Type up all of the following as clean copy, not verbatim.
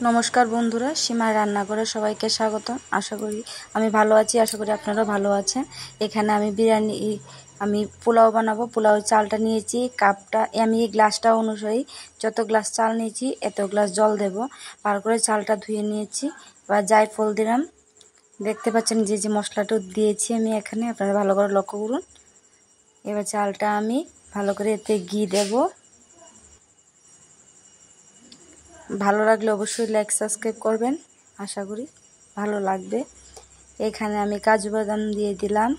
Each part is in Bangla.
নমস্কার বন্ধুরা, সীমার রান্নাঘরে সবাইকে স্বাগত। আশা করি আমি ভালো আছি, আশা করি আপনারাও ভালো আছেন। এখানে আমি পোলাও বানাবো। পোলাও চালটা নিয়েছি, কাপটা আমি এই গ্লাসটা অনুযায়ী যত গ্লাস চাল নিয়েছি এত গ্লাস জল দেব। ভালো করে চালটা ধুয়ে নিয়েছি। এবার জায়ফল দিলাম, দেখতে পাচ্ছেন যে মশলাটা দিয়েছি আমি এখানে, আপনারা ভালো করে লক্ষ্য করুন। এবার চালটা আমি ভালো করে এতে ঘি দেব। ভালো লাগলে অবশ্যই লাইক সাবস্ক্রাইব করবেন, আশা করি ভালো লাগবে। এখানে আমি কাজু বাদাম দিয়ে দিলাম,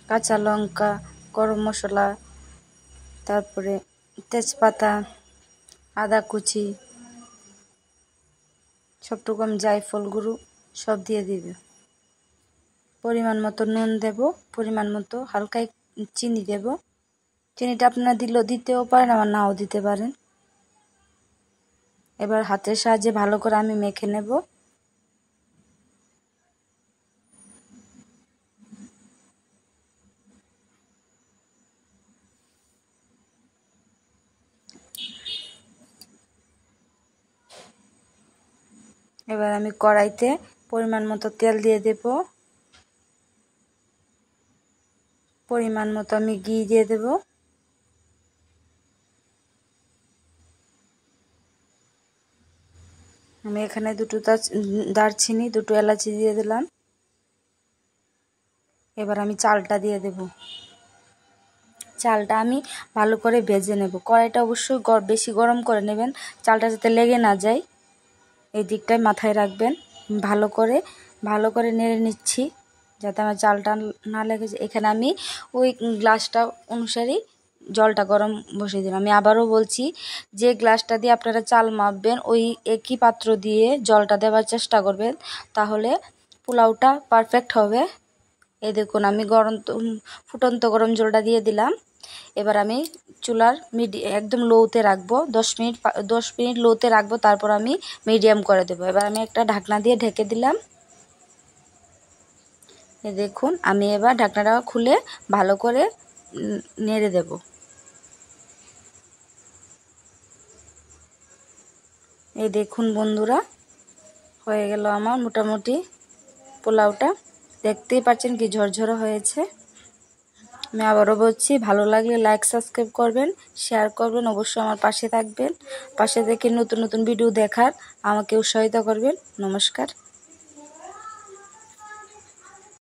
কাঁচা লঙ্কা, গরম মশলা, তারপরে তেজপাতা, আদা কুচি, সবটুকু আমি জায়ফল গুঁড়ো সব দিয়ে দিব। পরিমাণ মতো নুন দেব, পরিমাণ মতো হালকা চিনি দেব। চিনিটা আপনারা দিতেও পারেন, আবার নাও দিতে পারেন। এবার হাতের সাহায্যে ভালো করে আমি মেখে নেব। এবার আমি কড়াইতে পরিমাণ মতো তেল দিয়ে দেব, পরিমাণ মতো আমি ঘি দিয়ে দেব। আমি এখানে দুটো দারচিনি, দুটো এলাচি দিয়ে দিলাম। এবার আমি চালটা দিয়ে দেব। চালটা আমি ভালো করে ভেজে নেব। কড়াইটা অবশ্যই বেশি গরম করে নেবেন, চালটা যাতে লেগে না যায়, এই দিকটায় মাথায় রাখবেন। ভালো করে নেড়ে নিচ্ছি যাতে আমার চালটা না লেগে যায়। এখানে আমি ওই গ্লাসটা অনুসারেই জলটা গরম বসিয়ে দিলাম। আমি আবারও বলছি, যে গ্লাসটা দিয়ে আপনারা চাল মাপবেন ওই একই পাত্র দিয়ে জলটা দেওয়ার চেষ্টা করবেন, তাহলে পোলাওটা পারফেক্ট হবে। এই দেখুন আমি ফুটন্ত গরম জলটা দিয়ে দিলাম। এবার আমি চুলার একদম লোতে রাখবো, 10 মিনিট লোতে রাখবো, তারপর আমি মিডিয়াম করে দেবো। এবার আমি একটা ঢাকনা দিয়ে ঢেকে দিলাম। এই দেখুন আমি এবার ঢাকনাটা খুলে ভালো করে নেড়ে দেব। এই দেখুন বন্ধুরা, হয়ে গেল আমার মোটামুটি পোলাওটা। দেখতেই পাচ্ছেন কি ঝরঝরে হয়েছে। আমি আবারও বলছি, ভালো লাগলে লাইক সাবস্ক্রাইব করবেন, শেয়ার করবেন, অবশ্যই আমার পাশে থাকবেন। পাশে থেকে নতুন নতুন ভিডিও দেখার আমাকে উৎসাহিত করবেন। নমস্কার।